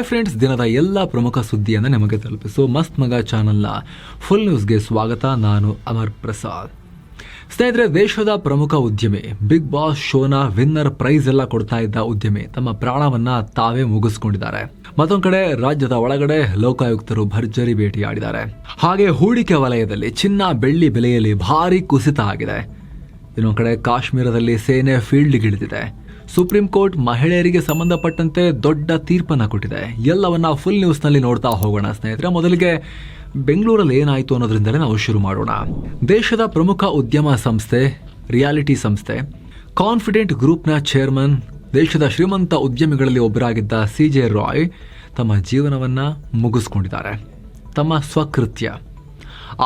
Hi friends, ದಿನದ ಎಲ್ಲ ಪ್ರಮುಖ ಸುದ್ದಿಯನ್ನು ನಿಮಗೆ ತಲುಪಿಸೋ ಮಸ್ತ್ ಮಗ ಚಾನಲ್ನ ಫುಲ್ ನ್ಯೂಸ್ಗೆ ಸ್ವಾಗತ. ನಾನು ಅಮರ್ ಪ್ರಸಾದ್. ಸ್ನೇಹಿತರೆ, ದೇಶದ ಪ್ರಮುಖ ಉದ್ಯಮಿ, ಬಿಗ್ ಬಾಸ್ ಶೋನ ವಿನ್ನರ್ ಪ್ರೈಸ್ ಎಲ್ಲ ಕೊಡ್ತಾ ಇದ್ದ ಉದ್ಯಮಿ ತಮ್ಮ ಪ್ರಾಣವನ್ನ ತಾವೇ ಮುಗಿಸ್ಕೊಂಡಿದ್ದಾರೆ. ಮತ್ತೊಂದು ಕಡೆ ರಾಜ್ಯದ ಒಳಗಡೆ ಲೋಕಾಯುಕ್ತರು ಭರ್ಜರಿ ಭೇಟಿಯಾಡಿದ್ದಾರೆ. ಹಾಗೆ ಹೂಡಿಕೆ ವಲಯದಲ್ಲಿ ಚಿನ್ನ ಬೆಳ್ಳಿ ಬೆಲೆಯಲ್ಲಿ ಭಾರಿ ಕುಸಿತ ಆಗಿದೆ. ಇನ್ನೊಂದು ಕಡೆ ಕಾಶ್ಮೀರದಲ್ಲಿ ಸೇನೆ ಫೀಲ್ಡ್ಗಿಳಿದಿದೆ. ಸುಪ್ರೀಂ ಕೋರ್ಟ್ ಮಹಿಳೆಯರಿಗೆ ಸಂಬಂಧಪಟ್ಟಂತೆ ದೊಡ್ಡ ತೀರ್ಪನ್ನು ಕೊಟ್ಟಿದೆ. ಎಲ್ಲವನ್ನ ಫುಲ್ ನ್ಯೂಸ್ನಲ್ಲಿ ನೋಡ್ತಾ ಹೋಗೋಣ ಸ್ನೇಹಿತರೆ. ಮೊದಲಿಗೆ ಬೆಂಗಳೂರಲ್ಲಿ ಏನಾಯಿತು ಅನ್ನೋದ್ರಿಂದಲೇ ನಾವು ಶುರು ಮಾಡೋಣ. ದೇಶದ ಪ್ರಮುಖ ಉದ್ಯಮ ಸಂಸ್ಥೆ, ರಿಯಾಲಿಟಿ ಸಂಸ್ಥೆ ಕಾನ್ಫಿಡೆಂಟ್ ಗ್ರೂಪ್ನ ಚೇರ್ಮನ್, ದೇಶದ ಶ್ರೀಮಂತ ಉದ್ಯಮಿಗಳಲ್ಲಿ ಒಬ್ಬರಾಗಿದ್ದ CJ ರಾಯ್ ತಮ್ಮ ಜೀವನವನ್ನು ಮುಗಿಸ್ಕೊಂಡಿದ್ದಾರೆ. ತಮ್ಮ ಸ್ವಕೃತ್ಯ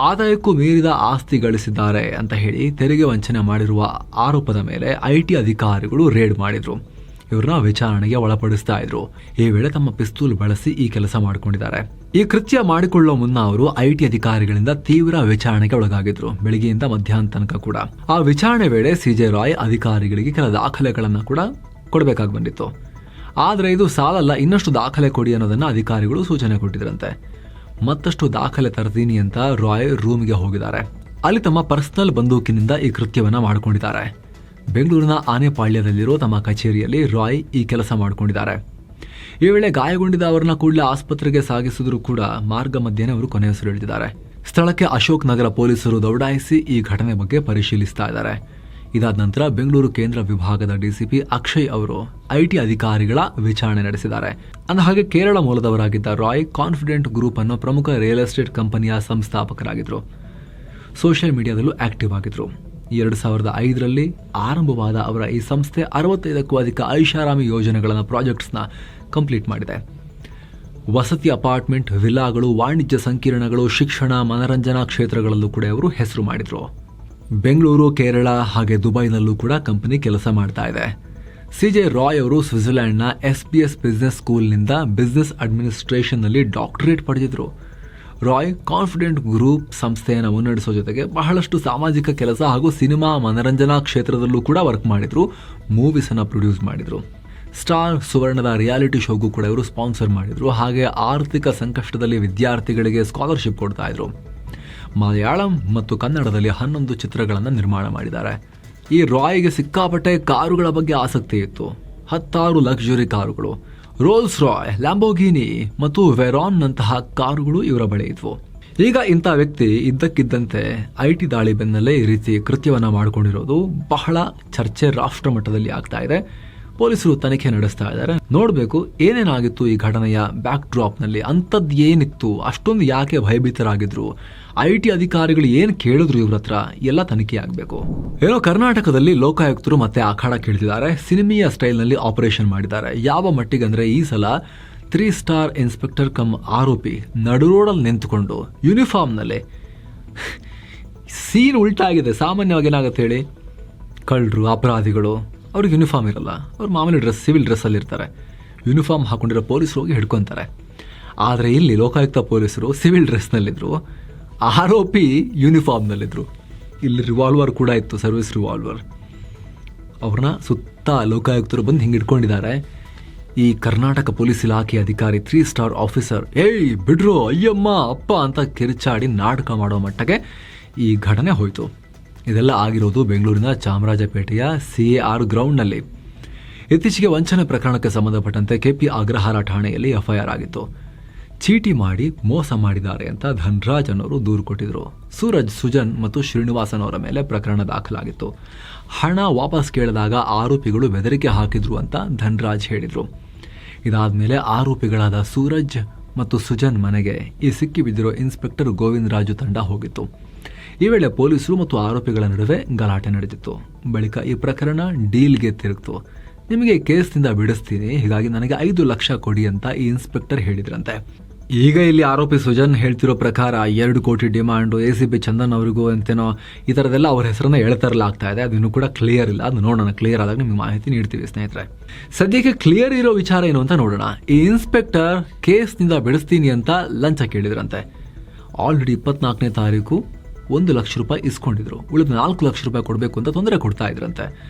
ಆದಾಯಕ್ಕೂ ಮೀರಿದ ಆಸ್ತಿ ಗಳಿಸಿದ್ದಾರೆ ಅಂತ ಹೇಳಿ ತೆರಿಗೆ ವಂಚನೆ ಮಾಡಿರುವ ಆರೋಪದ ಮೇಲೆ IT ಅಧಿಕಾರಿಗಳು ರೇಡ್ ಮಾಡಿದ್ರು. ಇವ್ರನ್ನ ವಿಚಾರಣೆಗೆ ಒಳಪಡಿಸ್ತಾ ಇದ್ರು. ಈ ವೇಳೆ ತಮ್ಮ ಪಿಸ್ತೂಲ್ ಬಳಸಿ ಈ ಕೆಲಸ ಮಾಡಿಕೊಂಡಿದ್ದಾರೆ. ಈ ಕೃತ್ಯ ಮಾಡಿಕೊಳ್ಳೋ ಮುನ್ನ ಅವರು IT ಅಧಿಕಾರಿಗಳಿಂದ ತೀವ್ರ ವಿಚಾರಣೆಗೆ ಒಳಗಾಗಿದ್ರು, ಬೆಳಗ್ಗೆಯಿಂದ ಮಧ್ಯಾಹ್ನ ತನಕ ಕೂಡ. ಆ ವಿಚಾರಣೆ ವೇಳೆ CJ ರಾಯ್ ಅಧಿಕಾರಿಗಳಿಗೆ ಕೆಲ ದಾಖಲೆಗಳನ್ನು ಕೂಡ ಕೊಡಬೇಕಾಗಿ ಬಂದಿತ್ತು. ಆದರೆ ಇದು ಸಾಲಲ್ಲ, ಇನ್ನಷ್ಟು ದಾಖಲೆ ಕೊಡಿ ಅನ್ನೋದನ್ನ ಅಧಿಕಾರಿಗಳು ಸೂಚನೆ ಕೊಟ್ಟಿದ್ರಂತೆ. ಮತ್ತಷ್ಟು ದಾಖಲೆ ತರ್ತೀನಿ ಅಂತ ರಾಯ್ ರೂಮ್ಗೆ ಹೋಗಿದ್ದಾರೆ. ಅಲ್ಲಿ ತಮ್ಮ ಪರ್ಸನಲ್ ಬಂದೂಕಿನಿಂದ ಈ ಕೃತ್ಯವನ್ನ ಮಾಡಿಕೊಂಡಿದ್ದಾರೆ. ಬೆಂಗಳೂರಿನ ಆನೆಪಾಳ್ಯದಲ್ಲಿರೋ ತಮ್ಮ ಕಚೇರಿಯಲ್ಲಿ ರಾಯ್ ಈ ಕೆಲಸ ಮಾಡಿಕೊಂಡಿದ್ದಾರೆ. ಈ ವೇಳೆ ಗಾಯಗೊಂಡಿದ್ದ ಅವರನ್ನ ಕೂಡಲೇ ಆಸ್ಪತ್ರೆಗೆ ಸಾಗಿಸಿದ್ರು ಕೂಡ ಮಾರ್ಗ ಮಧ್ಯೆನೇ ಅವರು ಕೊನೆಯುಸಿರೆಳೆದಿದ್ದಾರೆ. ಸ್ಥಳಕ್ಕೆ ಅಶೋಕ್ ನಗರ ಪೊಲೀಸರು ದೌಡಾಯಿಸಿ ಈ ಘಟನೆ ಬಗ್ಗೆ ಪರಿಶೀಲಿಸ್ತಾ ಇದ್ದಾರೆ. ಇದಾದ ನಂತರ ಬೆಂಗಳೂರು ಕೇಂದ್ರ ವಿಭಾಗದ DCP ಅಕ್ಷಯ್ ಅವರು IT ಅಧಿಕಾರಿಗಳ ವಿಚಾರಣೆ ನಡೆಸಿದ್ದಾರೆ. ಅಂದಹಾಗೆ ಕೇರಳ ಮೂಲದವರಾಗಿದ್ದ ರಾಯ್ ಕಾನ್ಫಿಡೆಂಟ್ ಗ್ರೂಪ್ ಅನ್ನೋ ಪ್ರಮುಖ ರಿಯಲ್ ಎಸ್ಟೇಟ್ ಕಂಪನಿಯ ಸಂಸ್ಥಾಪಕರಾಗಿದ್ದರು. ಸೋಷಿಯಲ್ ಮೀಡಿಯಾದಲ್ಲೂ ಆಕ್ಟಿವ್ ಆಗಿದ್ರು. 2005ರಲ್ಲಿ ಆರಂಭವಾದ ಅವರ ಈ ಸಂಸ್ಥೆ 65ಕ್ಕೂ ಅಧಿಕ ಐಷಾರಾಮಿ ಯೋಜನೆಗಳನ್ನು ಪ್ರಾಜೆಕ್ಟ್ಸ್ನ ಕಂಪ್ಲೀಟ್ ಮಾಡಿದೆ. ವಸತಿ ಅಪಾರ್ಟ್ಮೆಂಟ್, ವಿಲ್ಲಾಗಳು, ವಾಣಿಜ್ಯ ಸಂಕೀರ್ಣಗಳು, ಶಿಕ್ಷಣ, ಮನರಂಜನಾ ಕ್ಷೇತ್ರಗಳಲ್ಲೂ ಕೂಡ ಅವರು ಹೆಸರು ಮಾಡಿದ್ರು. ಬೆಂಗಳೂರು, ಕೇರಳ ಹಾಗೆ ದುಬೈನಲ್ಲೂ ಕೂಡ ಕಂಪನಿ ಕೆಲಸ ಮಾಡ್ತಾ ಇದೆ. CJ ರಾಯ್ ಅವರು ಸ್ವಿಟ್ಜರ್ಲೆಂಡ್ನ SBS ಬಿಸ್ನೆಸ್ ಸ್ಕೂಲ್ನಿಂದ ಬಿಸ್ನೆಸ್ ಅಡ್ಮಿನಿಸ್ಟ್ರೇಷನ್ನಲ್ಲಿ ಡಾಕ್ಟರೇಟ್ ಪಡೆದಿದ್ರು. ರಾಯ್ ಕಾನ್ಫಿಡೆಂಟ್ ಗ್ರೂಪ್ ಸಂಸ್ಥೆಯನ್ನು ಮುನ್ನಡೆಸೋ ಜೊತೆಗೆ ಬಹಳಷ್ಟು ಸಾಮಾಜಿಕ ಕೆಲಸ ಹಾಗೂ ಸಿನಿಮಾ, ಮನರಂಜನಾ ಕ್ಷೇತ್ರದಲ್ಲೂ ಕೂಡ ವರ್ಕ್ ಮಾಡಿದ್ರು. ಮೂವೀಸ್ ಅನ್ನು ಪ್ರೊಡ್ಯೂಸ್ ಮಾಡಿದ್ರು. ಸ್ಟಾರ್ ಸುವರ್ಣದ ರಿಯಾಲಿಟಿ ಶೋಗೂ ಕೂಡ ಇವರು ಸ್ಪಾನ್ಸರ್ ಮಾಡಿದ್ರು. ಹಾಗೆ ಆರ್ಥಿಕ ಸಂಕಷ್ಟದಲ್ಲಿ ವಿದ್ಯಾರ್ಥಿಗಳಿಗೆ ಸ್ಕಾಲರ್ಶಿಪ್ ಕೊಡ್ತಾ ಇದ್ರು. ಮಲಯಾಳಂ ಮತ್ತು ಕನ್ನಡದಲ್ಲಿ 11 ಚಿತ್ರಗಳನ್ನು ನಿರ್ಮಾಣ ಮಾಡಿದ್ದಾರೆ. ಈ ರಾಯ್ಗೆ ಸಿಕ್ಕಾಪಟ್ಟೆ ಕಾರುಗಳ ಬಗ್ಗೆ ಆಸಕ್ತಿ ಇತ್ತು. 10 ಲಕ್ಸುರಿ ಕಾರುಗಳು, ರೋಲ್ಸ್ ರಾಯ್, ಲ್ಯಾಂಬೋಗಿನಿ ಮತ್ತು ವೆರಾನ್ ನಂತಹ ಕಾರುಗಳು ಇವರ ಬಳಿ ಇದ್ವು. ಈಗ ಇಂಥ ವ್ಯಕ್ತಿ ಇದ್ದಕ್ಕಿದ್ದಂತೆ IT ದಾಳಿ ಬೆನ್ನಲ್ಲೇ ಈ ರೀತಿ ಕೃತ್ಯವನ್ನ ಮಾಡಿಕೊಂಡಿರೋದು ಬಹಳ ಚರ್ಚೆ ರಾಷ್ಟ್ರ ಮಟ್ಟದಲ್ಲಿ ಆಗ್ತಾ ಇದೆ. ಪೊಲೀಸರು ತನಿಖೆ ನಡೆಸ್ತಾ ಇದ್ದಾರೆ. ನೋಡಬೇಕು ಏನೇನಾಗಿತ್ತು ಈ ಘಟನೆಯ ಬ್ಯಾಕ್ ಡ್ರಾಪ್ ನಲ್ಲಿ, ಅಂಥದ್ದು ಏನಿತ್ತು, ಅಷ್ಟೊಂದು ಯಾಕೆ ಭಯಭೀತರಾಗಿದ್ರು, IT ಅಧಿಕಾರಿಗಳು ಏನ್ ಕೇಳಿದ್ರು ಇವ್ರ ಹತ್ರ, ಎಲ್ಲ ತನಿಖೆ ಆಗಬೇಕು. ಏನೋ ಕರ್ನಾಟಕದಲ್ಲಿ ಲೋಕಾಯುಕ್ತರು ಮತ್ತೆ ಅಖಾಡ ಕೇಳ್ತಿದ್ದಾರೆ. ಸಿನಿಮೀಯ ಸ್ಟೈಲ್ ನಲ್ಲಿ ಆಪರೇಷನ್ ಮಾಡಿದ್ದಾರೆ. ಯಾವ ಮಟ್ಟಿಗೆ ಅಂದ್ರೆ ಈ ಸಲ 3 ಸ್ಟಾರ್ ಇನ್ಸ್ಪೆಕ್ಟರ್ ಕಮ್ ಆರೋಪಿ ನಡು ರೋಡಲ್ಲಿ ನಿಂತುಕೊಂಡು ಯೂನಿಫಾರ್ಮ್ ನಲ್ಲಿ ಸೀನ್ ಉಲ್ಟಾ ಆಗಿದೆ. ಸಾಮಾನ್ಯವಾಗಿ ಏನಾಗುತ್ತೆ ಹೇಳಿ, ಕಳ್ಳರು, ಅಪರಾಧಿಗಳು ಅವ್ರಿಗೆ ಯೂನಿಫಾರ್ಮ್ ಇರಲ್ಲ, ಅವ್ರು ಮಾಮೂಲಿ ಡ್ರೆಸ್, ಸಿವಿಲ್ ಡ್ರೆಸ್ಸಲ್ಲಿ ಇರ್ತಾರೆ. ಯೂನಿಫಾರ್ಮ್ ಹಾಕೊಂಡಿರೋ ಪೊಲೀಸರು ಹೋಗಿ ಹಿಡ್ಕೊತಾರೆ. ಆದರೆ ಇಲ್ಲಿ ಲೋಕಾಯುಕ್ತ ಪೊಲೀಸರು ಸಿವಿಲ್ ಡ್ರೆಸ್ನಲ್ಲಿದ್ದರು, ಆರೋಪಿ ಯೂನಿಫಾರ್ಮ್ನಲ್ಲಿದ್ದರು. ಇಲ್ಲಿ ರಿವಾಲ್ವರ್ ಕೂಡ ಇತ್ತು, ಸರ್ವಿಸ್ ರಿವಾಲ್ವರ್. ಅವ್ರನ್ನ ಸುತ್ತ ಲೋಕಾಯುಕ್ತರು ಬಂದು ಹಿಂಗೆ ಹಿಡ್ಕೊಂಡಿದ್ದಾರೆ. ಈ ಕರ್ನಾಟಕ ಪೊಲೀಸ್ ಇಲಾಖೆ ಅಧಿಕಾರಿ 3 ಸ್ಟಾರ್ ಆಫೀಸರ್ ಏಯ್ ಬಿಡ್ರೋ, ಅಯ್ಯಮ್ಮ ಅಪ್ಪ ಅಂತ ಕಿರಿಚಾಡಿ ನಾಟಕ ಮಾಡೋ ಮಟ್ಟಕ್ಕೆ ಈ ಘಟನೆ ಹೋಯಿತು. ಇದೆಲ್ಲ ಆಗಿರೋದು ಬೆಂಗಳೂರಿನ ಚಾಮರಾಜಪೇಟೆಯ CAR ಗ್ರೌಂಡ್ನಲ್ಲಿ. ಇತ್ತೀಚೆಗೆ ವಂಚನೆ ಪ್ರಕರಣಕ್ಕೆ ಸಂಬಂಧಪಟ್ಟಂತೆ KP ಅಗ್ರಹಾರ ಠಾಣೆಯಲ್ಲಿ FIR ಆಗಿತ್ತು. ಚೀಟಿ ಮಾಡಿ ಮೋಸ ಮಾಡಿದ್ದಾರೆ ಅಂತ ಧನ್ರಾಜ್ ಅನ್ನೋರು ದೂರು ಕೊಟ್ಟಿದ್ರು. ಸೂರಜ್, ಸುಜನ್ ಮತ್ತು ಶ್ರೀನಿವಾಸನ್ ಅವರ ಮೇಲೆ ಪ್ರಕರಣ ದಾಖಲಾಗಿತ್ತು. ಹಣ ವಾಪಸ್ ಕೇಳಿದಾಗ ಆರೋಪಿಗಳು ಬೆದರಿಕೆ ಹಾಕಿದ್ರು ಅಂತ ಧನ್ರಾಜ್ ಹೇಳಿದ್ರು. ಇದಾದ್ಮೇಲೆ ಆರೋಪಿಗಳಾದ ಸೂರಜ್ ಮತ್ತು ಸುಜನ್ ಮನೆಗೆ ಈ ಸಿಕ್ಕಿಬಿದ್ದಿರೋ ಇನ್ಸ್ಪೆಕ್ಟರ್ ಗೋವಿಂದ ರಾಜು ತಂಡ ಹೋಗಿತ್ತು. ಈ ವೇಳೆ ಪೊಲೀಸರು ಮತ್ತು ಆರೋಪಿಗಳ ನಡುವೆ ಗಲಾಟೆ ನಡೆದಿತ್ತು. ಬಳಿಕ ಈ ಪ್ರಕರಣ ಡೀಲ್ಗೆ ತಿರುಗಿತು. ನಿಮಗೆ ಕೇಸ್ನಿಂದ ಬಿಡಿಸ್ತೀನಿ, ಹೀಗಾಗಿ ನನಗೆ 5 ಲಕ್ಷ ಕೊಡಿ ಅಂತ ಈ ಇನ್ಸ್ಪೆಕ್ಟರ್ ಹೇಳಿದ್ರಂತೆ. ಈಗ ಇಲ್ಲಿ ಆರೋಪಿ ಸುಜನ್ ಹೇಳ್ತಿರೋ ಪ್ರಕಾರ 2 ಕೋಟಿ ಡಿಮಾಂಡು, ACP ಚಂದನ್ ಅವರಿಗೂ ಅಂತೇನೋ ಈ ಥರದೆಲ್ಲ ಅವ್ರ ಹೆಸರನ್ನ ಹೇಳ್ತಾರಲಾಗ್ತಾ ಇದೆ. ಅದನ್ನು ಕೂಡ ಕ್ಲಿಯರ್ ಇಲ್ಲ. ಅದು ನೋಡೋಣ, ಕ್ಲಿಯರ್ ಆದಾಗ ನಿಮಗೆ ಮಾಹಿತಿ ನೀಡ್ತೀವಿ ಸ್ನೇಹಿತರೆ. ಸದ್ಯಕ್ಕೆ ಕ್ಲಿಯರ್ ಇರೋ ವಿಚಾರ ಏನು ಅಂತ ನೋಡೋಣ. ಈ ಇನ್ಸ್ಪೆಕ್ಟರ್ ಕೇಸ್ನಿಂದ ಬಿಡಿಸ್ತೀನಿ ಅಂತ ಲಂಚ ಕೇಳಿದ್ರಂತೆ. ಆಲ್ರೆಡಿ 24ನೇ ತಾರೀಕು 1 ಲಕ್ಷ ರೂಪಾಯಿ ಇಸ್ಕೊಂಡಿದ್ರು. ಉಳಿದ 4 ಲಕ್ಷ ರೂಪಾಯಿ ಕೊಡಬೇಕು ಅಂತ ತೊಂದರೆ ಕೊಡ್ತಾ ಇದ್ರಂತೆ.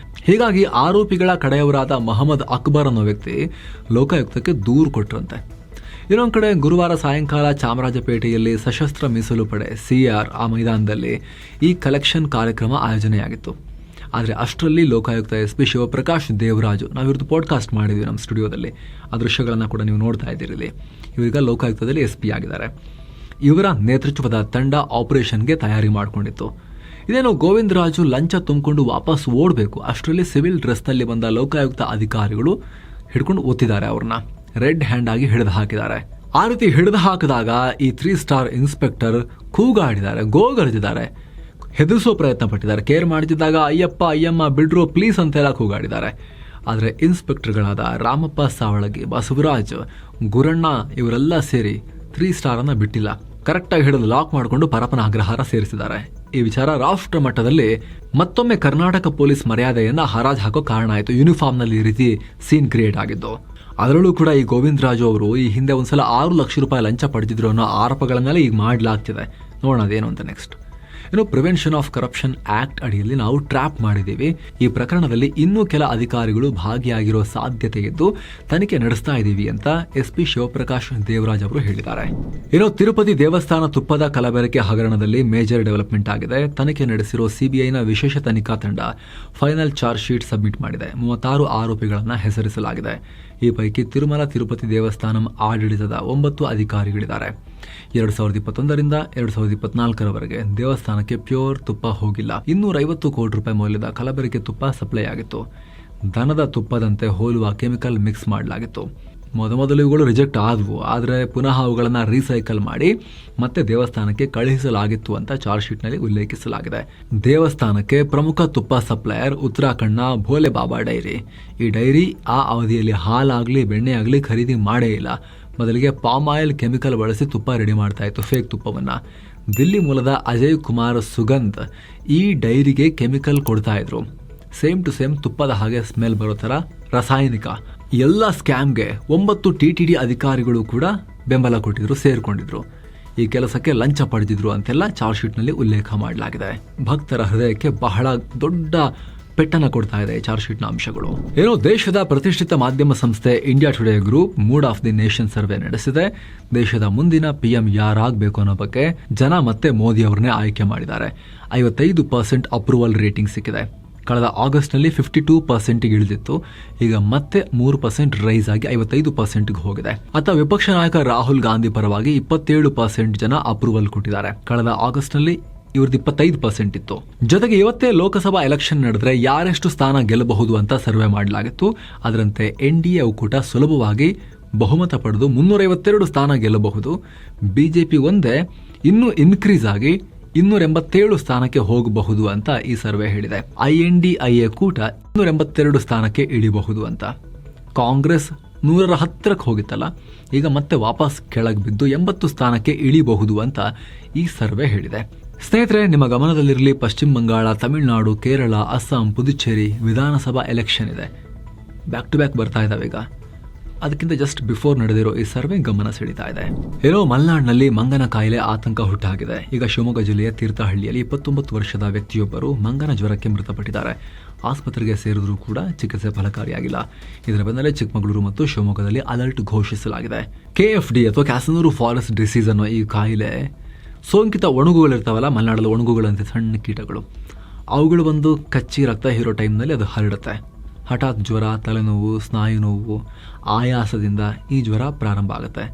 ಹೀಗಾಗಿ ಆರೋಪಿಗಳ ಕಡೆಯವರಾದ ಮೊಹಮ್ಮದ್ ಅಕ್ಬರ್ ಅನ್ನೋ ವ್ಯಕ್ತಿ ಲೋಕಾಯುಕ್ತಕ್ಕೆ ದೂರು ಕೊಟ್ರಂತೆ. ಇನ್ನೊಂದು ಕಡೆ ಗುರುವಾರ ಸಾಯಂಕಾಲ ಚಾಮರಾಜಪೇಟೆಯಲ್ಲಿ ಸಶಸ್ತ್ರ ಮೀಸಲು ಪಡೆ CR ಆ ಮೈದಾನದಲ್ಲಿ ಈ ಕಲೆಕ್ಷನ್ ಕಾರ್ಯಕ್ರಮ ಆಯೋಜನೆಯಾಗಿತ್ತು. ಆದರೆ ಅಷ್ಟರಲ್ಲಿ ಲೋಕಾಯುಕ್ತ SP ಶಿವಪ್ರಕಾಶ್ ದೇವರಾಜು, ನಾವಿವ್ರದ್ದು ಪಾಡ್ಕಾಸ್ಟ್ ಮಾಡಿದ್ವಿ ನಮ್ಮ ಸ್ಟುಡಿಯೋದಲ್ಲಿ, ಆ ದೃಶ್ಯಗಳನ್ನು ಕೂಡ ನೀವು ನೋಡ್ತಾ ಇದ್ದೀರಿ. ಇವರೀಗ ಲೋಕಾಯುಕ್ತದಲ್ಲಿ SP ಆಗಿದ್ದಾರೆ. ಇವರ ನೇತೃತ್ವದ ತಂಡ ಆಪರೇಷನ್ಗೆ ತಯಾರಿ ಮಾಡಿಕೊಂಡಿತ್ತು. ಇದೇನು ಗೋವಿಂದರಾಜು ಲಂಚ ತುಂಬಿಕೊಂಡು ವಾಪಸ್ ಓಡಬೇಕು, ಅಷ್ಟರಲ್ಲಿ ಸಿವಿಲ್ ಡ್ರೆಸ್ನಲ್ಲಿ ಬಂದ ಲೋಕಾಯುಕ್ತ ಅಧಿಕಾರಿಗಳು ಹಿಡ್ಕೊಂಡು ಓದ್ತಿದ್ದಾರೆ. ಅವ್ರನ್ನ ರೆಡ್ ಹ್ಯಾಂಡ್ ಆಗಿ ಹಿಡಿದು ಹಾಕಿದ್ದಾರೆ. ಆ ರೀತಿ ಹಿಡಿದು ಹಾಕಿದಾಗ ಈ 3 ಸ್ಟಾರ್ ಇನ್ಸ್ಪೆಕ್ಟರ್ ಕೂಗಾಡಿದ್ದಾರೆ, ಗೋಗರಿದಿದ್ದಾರೆ, ಹೆದರಿಸೋ ಪ್ರಯತ್ನ ಪಟ್ಟಿದ್ದಾರೆ. ಕೇರ್ ಮಾಡ್ತಿದ್ದಾಗ ಅಯ್ಯಪ್ಪ ಅಯ್ಯಮ್ಮ ಬಿಡ್ರು ಪ್ಲೀಸ್ ಅಂತೆಲ್ಲ ಕೂಗಾಡಿದ್ದಾರೆ. ಆದರೆ ಇನ್ಸ್ಪೆಕ್ಟರ್ಗಳಾದ ರಾಮಪ್ಪ ಸಾವಳಗಿ, ಬಸವರಾಜ್, ಗುರಣ್ಣ ಇವರೆಲ್ಲ ಸೇರಿ 3 ಸ್ಟಾರನ್ನು ಬಿಟ್ಟಿಲ್ಲ. ಕರೆಕ್ಟಾಗಿ ಹಿಡಿದು ಲಾಕ್ ಮಾಡಿಕೊಂಡು ಪರಪನ ಅಗ್ರಹಾರ ಸೇರಿಸಿದ್ದಾರೆ. ಈ ವಿಚಾರ ರಾಷ್ಟ್ರ ಮಟ್ಟದಲ್ಲಿ ಮತ್ತೊಮ್ಮೆ ಕರ್ನಾಟಕ ಪೊಲೀಸ್ ಮರ್ಯಾದೆಯನ್ನ ಹರಾಜು ಹಾಕೋ ಕಾರಣ ಆಯಿತು. ಯೂನಿಫಾರ್ಮ್ನಲ್ಲಿ ಈ ರೀತಿ ಸೀನ್ ಕ್ರಿಯೇಟ್ ಆಗಿದ್ದು. ಅದರಲ್ಲೂ ಕೂಡ ಈ ಗೋವಿಂದರಾಜು ಅವರು ಈ ಹಿಂದೆ ಒಂದ್ಸಲ 6 ಲಕ್ಷ ರೂಪಾಯಿ ಲಂಚ ಪಡೆದಿದ್ರು ಅನ್ನೋ ಆರೋಪಗಳನ್ನೆಲ್ಲ ಈಗ ಮಾಡಲಾಗ್ತಿದೆ. ನೋಡೋಣ ಅದೇನು ಅಂತ ನೆಕ್ಸ್ಟ್. ಇನ್ನು ಪ್ರಿವೆನ್ಷನ್ ಆಫ್ ಕರಪ್ಷನ್ ಆಕ್ಟ್ ಅಡಿಯಲ್ಲಿ ನಾವು ಟ್ರ್ಯಾಪ್ ಮಾಡಿದ್ದೀವಿ. ಈ ಪ್ರಕರಣದಲ್ಲಿ ಇನ್ನೂ ಕೆಲ ಅಧಿಕಾರಿಗಳು ಭಾಗಿಯಾಗಿರೋ ಸಾಧ್ಯತೆ ಇದ್ದು ತನಿಖೆ ನಡೆಸ್ತಾ ಇದ್ದೀವಿ ಅಂತ SP ಶಿವಪ್ರಕಾಶ್ ದೇವರಾಜ್ ಅವರು ಹೇಳಿದ್ದಾರೆ. ಇನ್ನು ತಿರುಪತಿ ದೇವಸ್ಥಾನ ತುಪ್ಪದ ಕಲಬೆರಕೆ ಹಗರಣದಲ್ಲಿ ಮೇಜರ್ ಡೆವಲಪ್ಮೆಂಟ್ ಆಗಿದೆ. ತನಿಖೆ ನಡೆಸಿರೋ CBIನ ವಿಶೇಷ ತನಿಖಾ ತಂಡ ಫೈನಲ್ ಚಾರ್ಜ್ ಶೀಟ್ ಸಬ್ಮಿಟ್ ಮಾಡಿದೆ. 36 ಆರೋಪಿಗಳನ್ನು ಹೆಸರಿಸಲಾಗಿದೆ. ಈ ಪೈಕಿ ತಿರುಮಲ ತಿರುಪತಿ ದೇವಸ್ಥಾನಂ ಆಡಳಿತದ 9 ಅಧಿಕಾರಿಗಳಿದ್ದಾರೆ. 2021ರಿಂದ 2024ರವರೆಗೆ ದೇವಸ್ಥಾನಕ್ಕೆ ಪ್ಯೂರ್ ತುಪ್ಪ ಹೋಗಿಲ್ಲ. 250 ಕೋಟಿ ರೂಪಾಯಿ ಮೌಲ್ಯದ ಕಲಬೆರಕೆ ತುಪ್ಪ ಸಪ್ಲೈ ಆಗಿತ್ತು. ದನದ ತುಪ್ಪದಂತೆ ಹೋಲುವ ಕೆಮಿಕಲ್ ಮಿಕ್ಸ್ ಮಾಡಲಾಗಿತ್ತು. ಮೊದಲು ಇವುಗಳು ರಿಜೆಕ್ಟ್ ಆದವು, ಆದರೆ ಪುನಃ ಅವುಗಳನ್ನು ರೀಸೈಕಲ್ ಮಾಡಿ ಮತ್ತೆ ದೇವಸ್ಥಾನಕ್ಕೆ ಕಳುಹಿಸಲಾಗಿತ್ತು ಅಂತ ಚಾರ್ಜ್ ಶೀಟ್ನಲ್ಲಿ ಉಲ್ಲೇಖಿಸಲಾಗಿದೆ. ದೇವಸ್ಥಾನಕ್ಕೆ ಪ್ರಮುಖ ತುಪ್ಪ ಸಪ್ಲೈಯರ್ ಉತ್ತರಾಖಂಡ್ನ ಭೋಲೆ ಬಾಬಾ ಡೈರಿ. ಈ ಡೈರಿ ಆ ಅವಧಿಯಲ್ಲಿ ಹಾಲಾಗಲಿ ಬೆಣ್ಣೆ ಆಗಲಿ ಖರೀದಿ ಮಾಡೇ ಇಲ್ಲ. ಬದಲಿಗೆ ಪಾಮ್ ಆಯಿಲ್ ಕೆಮಿಕಲ್ ಬಳಸಿ ತುಪ್ಪ ರೆಡಿ ಮಾಡ್ತಾ ಇತ್ತು, ಫೇಕ್ ತುಪ್ಪವನ್ನು. ದಿಲ್ಲಿ ಮೂಲದ ಅಜಯ್ ಕುಮಾರ್ ಸುಗಂಧ್ ಈ ಡೈರಿಗೆ ಕೆಮಿಕಲ್ ಕೊಡ್ತಾ ಇದ್ರು. ಸೇಮ್ ಟು ಸೇಮ್ ತುಪ್ಪದ ಹಾಗೆ ಸ್ಮೆಲ್ ಬರೋ ಥರ ರಾಸಾಯನಿಕ. ಎಲ್ಲ ಸ್ಕ್ಯಾಮ್ಗೆ 9 TTD ಅಧಿಕಾರಿಗಳು ಕೂಡ ಬೆಂಬಲ ಕೊಟ್ಟಿದ್ರು, ಸೇರ್ಕೊಂಡಿದ್ರು. ಈ ಕೆಲಸಕ್ಕೆ ಲಂಚ ಪಡೆದಿದ್ರು ಅಂತೆಲ್ಲ ಚಾರ್ಜ್ ಶೀಟ್ನಲ್ಲಿ ಉಲ್ಲೇಖ ಮಾಡಲಾಗಿದೆ. ಭಕ್ತರ ಹೃದಯಕ್ಕೆ ಬಹಳ ದೊಡ್ಡ ಪೆಟ್ಟನ್ನು ಕೊಡ್ತಾ ಇದೆ ಚಾರ್ಜ್ ಶೀಟ್ನ ಅಂಶಗಳು. ಏನೋ ದೇಶದ ಪ್ರತಿಷ್ಠಿತ ಮಾಧ್ಯಮ ಸಂಸ್ಥೆ India today group mood of the nation survey ನಡೆಸಿದೆ. ದೇಶದ ಮುಂದಿನ PM ಯಾರಾಗಬೇಕು ಅನ್ನೋ ಬಗ್ಗೆ ಜನ ಮತ್ತೆ ಮೋದಿ ಅವರನ್ನೇ ಆಯ್ಕೆ ಮಾಡಿದ್ದಾರೆ. 55% ಅಪ್ರೂವಲ್ ರೇಟಿಂಗ್ ಸಿಕ್ಕಿದೆ. ಕಳೆದ ಆಗಸ್ಟ್ನಲ್ಲಿ 52% ಇಳಿದಿತ್ತು. ಈಗ ಮತ್ತೆ 3% ರೈಸ್ ಆಗಿ 55% ಹೋಗಿದೆ. ಅಥವಾ ವಿಪಕ್ಷ ನಾಯಕ ರಾಹುಲ್ ಗಾಂಧಿ ಪರವಾಗಿ 27% ಜನ ಅಪ್ರೂವಲ್ ಕೊಟ್ಟಿದ್ದಾರೆ. ಕಳೆದ ಆಗಸ್ಟ್ನಲ್ಲಿ ಇವ್ರದ್ದು 25% ಇತ್ತು. ಜೊತೆಗೆ ಇವತ್ತೇ ಲೋಕಸಭಾ ಎಲೆಕ್ಷನ್ ನಡೆದ್ರೆ ಯಾರೆಷ್ಟು ಸ್ಥಾನ ಗೆಲ್ಲಬಹುದು ಅಂತ ಸರ್ವೆ ಮಾಡಲಾಗಿತ್ತು. ಅದರಂತೆ NDA ಒಕ್ಕೂಟ ಸುಲಭವಾಗಿ ಬಹುಮತ ಪಡೆದು 352 ಸ್ಥಾನ ಗೆಲ್ಲಬಹುದು. BJP ಒಂದೇ ಇನ್ನೂ ಇನ್ಕ್ರೀಸ್ ಆಗಿ 287 ಸ್ಥಾನಕ್ಕೆ ಹೋಗಬಹುದು ಅಂತ ಈ ಸರ್ವೆ ಹೇಳಿದೆ. INDIA ಕೂಟ 282 ಸ್ಥಾನಕ್ಕೆ ಇಳಿಬಹುದು ಅಂತ. ಕಾಂಗ್ರೆಸ್ 110ಕ್ಕೆ ಹೋಗಿತ್ತಲ್ಲ, ಈಗ ಮತ್ತೆ ವಾಪಸ್ ಕೆಳಗೆ ಬಿದ್ದು 80 ಸ್ಥಾನಕ್ಕೆ ಇಳಿಬಹುದು ಅಂತ ಈ ಸರ್ವೆ ಹೇಳಿದೆ. ಸ್ನೇಹಿತರೆ, ನಿಮ್ಮ ಗಮನದಲ್ಲಿರಲಿ, ಪಶ್ಚಿಮ ಬಂಗಾಳ, ತಮಿಳುನಾಡು, ಕೇರಳ, ಅಸ್ಸಾಂ, ಪುದುಚೇರಿ ವಿಧಾನಸಭಾ ಎಲೆಕ್ಷನ್ ಇದೆ. ಬ್ಯಾಕ್ ಟು ಬ್ಯಾಕ್ ಬರ್ತಾ ಇದ್ದಾವೆ. ಈಗ ಅದಕ್ಕಿಂತ ಜಸ್ಟ್ ಬಿಫೋರ್ ನಡೆದಿರೋ ಈ ಸರ್ವೆ ಗಮನ ಸೆಳೀತಾ ಇದೆ. ಏನೋ ಮಲೆನಾಡಿನಲ್ಲಿ ಮಂಗನ ಕಾಯಿಲೆ ಆತಂಕ ಹುಟ್ಟಾಗಿದೆ. ಈಗ ಶಿವಮೊಗ್ಗ ಜಿಲ್ಲೆಯ ತೀರ್ಥಹಳ್ಳಿಯಲ್ಲಿ 29 ವರ್ಷದ ವ್ಯಕ್ತಿಯೊಬ್ಬರು ಮಂಗನ ಜ್ವರಕ್ಕೆ ಮೃತಪಟ್ಟಿದ್ದಾರೆ. ಆಸ್ಪತ್ರೆಗೆ ಸೇರಿದ್ರೂ ಕೂಡ ಚಿಕಿತ್ಸೆ ಫಲಕಾರಿಯಾಗಿಲ್ಲ. ಇದರ ಬೆನ್ನಲ್ಲೇ ಚಿಕ್ಕಮಗಳೂರು ಮತ್ತು ಶಿವಮೊಗ್ಗದಲ್ಲಿ ಅಲರ್ಟ್ ಘೋಷಿಸಲಾಗಿದೆ. KFD ಅಥವಾ ಕ್ಯಾಸನೂರು ಫಾರೆಸ್ಟ್ ಡಿಸೀಸ್ ಅನ್ನೋ ಈ ಕಾಯಿಲೆ ಸೋಂಕಿತ ಒಣಗುಗಳಿರ್ತಾವಲ್ಲ, ಮಲೆನಾಡಲ್ಲಿ ಒಣಗುಗಳಂತೆ ಸಣ್ಣ ಕೀಟಗಳು, ಅವುಗಳು ಬಂದು ಕಚ್ಚಿ ರಕ್ತ ಹೀರೋ ಟೈಮ್ನಲ್ಲಿ ಅದು ಹರಡುತ್ತೆ. ಹಠಾತ್ ಜ್ವರ, ತಲೆನೋವು, ಸ್ನಾಯು ನೋವು, ಆಯಾಸದಿಂದ ಈ ಜ್ವರ ಪ್ರಾರಂಭ ಆಗುತ್ತೆ.